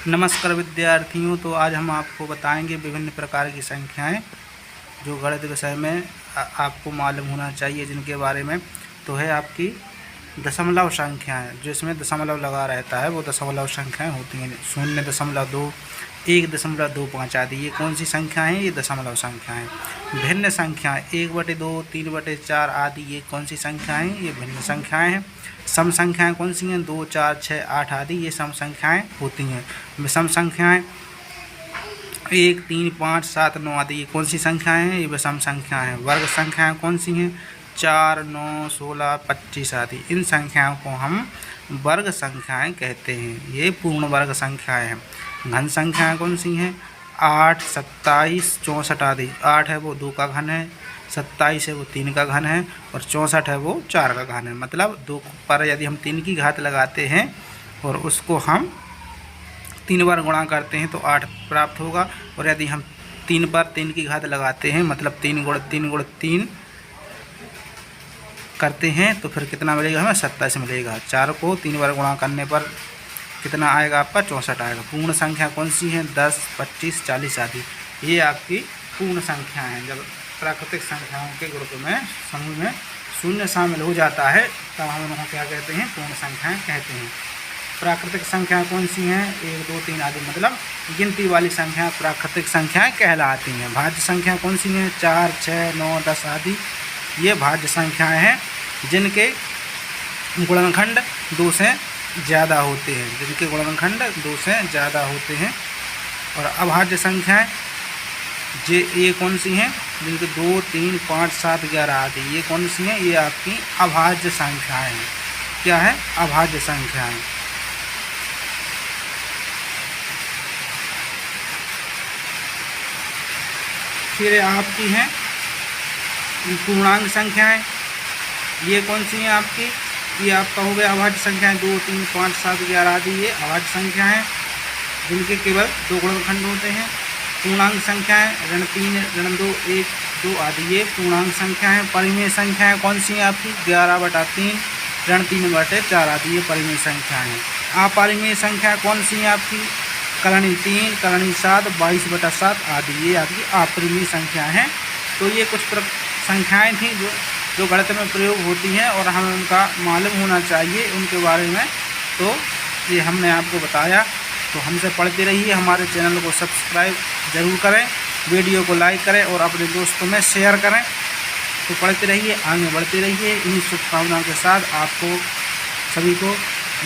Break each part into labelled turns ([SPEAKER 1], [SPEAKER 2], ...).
[SPEAKER 1] नमस्कार विद्यार्थियों। तो आज हम आपको बताएंगे विभिन्न प्रकार की संख्याएं जो गणित विषय में आपको मालूम होना चाहिए, जिनके बारे में तो है आपकी दशमलव संख्याएं। जो इसमें दशमलव लगा रहता है वो दशमलव संख्याएं होती हैं। 0.2, 1.25 आदि ये कौन सी संख्या है? ये दशमलव संख्याएं। भिन्न संख्याएं 1/2, 3/4 आदि ये कौन सी संख्याएं? ये भिन्न संख्याएं हैं। सम संख्याएं कौन सी हैं? 2, 4, 6, 8 आदि ये सम संख्याएं होती हैं। विषम संख्याएं 1, 3, 5, 7, 9 आदि ये कौन सी संख्याएं हैं? ये विषम संख्याएं हैं। वर्ग संख्याएं कौन सी हैं? 4, 9, 16, 25 आदि इन संख्याओं को हम वर्ग संख्याएं कहते हैं। ये पूर्ण वर्ग संख्याएं हैं। घन संख्याएं कौन सी हैं? 8, 27, 64 आदि। 8 है वो 2 का घन है, 27 है वो 3 का घन है, और 64 है वो 4 का घन है। मतलब 2 पर यदि हम 3 की घात लगाते हैं और उसको हम 3 बार गुणा करते हैं तो 8 प्राप्त होगा। और यदि हम 3 पर 3 की घात लगाते हैं, मतलब 3 गुण 3 गुण 3 करते हैं तो फिर कितना मिलेगा? हमें 27 मिलेगा। 4 को 3 बार गुणा करने पर कितना आएगा? आपका 64 आएगा। पूर्ण संख्या कौन सी है? 10, 25, 40 आदि ये आपकी पूर्ण संख्या हैं। जब प्राकृतिक संख्याओं के ग्रुप में समूह में शून्य शामिल हो जाता है तब हम उनको क्या कहते हैं? पूर्ण संख्याएं कहते हैं। प्राकृतिक संख्या कौन सी हैं? 1, 2, 3 आदि मतलब गिनती वाली संख्या प्राकृतिक संख्याएं कहलाती हैं। भाज्य संख्या कौन सी हैं? 4, 6, 9, 10 आदि ये भाज्य संख्याएं हैं जिनके गुणनखंड 2 से ज़्यादा होते हैं। जिनके गुणनखंड 2 से ज़्यादा होते हैं। और अभाज्य संख्याएं ये कौन सी हैं? जिनके 2, 3, 5, 7, 11 आदि ये कौन सी हैं? ये आपकी अभाज्य संख्याएं हैं। क्या है? अभाज्य संख्याएं। फिर आपकी हैं पूर्णांक संख्याएं। ये कौन सी हैं आपकी? ये आपका हो गया अभाज्य संख्याएं। 2, 3, 5, 7, 11 आदि ये अभाज्य संख्या हैं जिनके केवल 2 गुणनखंड होते हैं। पूर्णांक संख्याएं ऋण 3, ऋण 2, 1, 2 आदि ये पूर्णांक संख्या हैं। परिमेय संख्याएं कौन सी हैं आपकी? 11/3, ऋण 3/4 आदि ये परिमेय संख्याएं हैं। अपरिमेय संख्या कौन सी हैं आपकी? कलनी 3, कलनी 7, 22/7 आदि ये आपकी अपरिमेय संख्या हैं। तो ये कुछ संख्याएं थी जो गणित में प्रयोग होती हैं और हमें उनका मालूम होना चाहिए उनके बारे में। तो ये हमने आपको बताया। तो हमसे पढ़ते रहिए। हमारे चैनल को सब्सक्राइब ज़रूर करें, वीडियो को लाइक करें और अपने दोस्तों में शेयर करें। तो पढ़ते रहिए, आगे बढ़ते रहिए। इन्हीं शुभकामनाओं के साथ आपको सभी को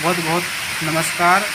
[SPEAKER 1] बहुत बहुत नमस्कार।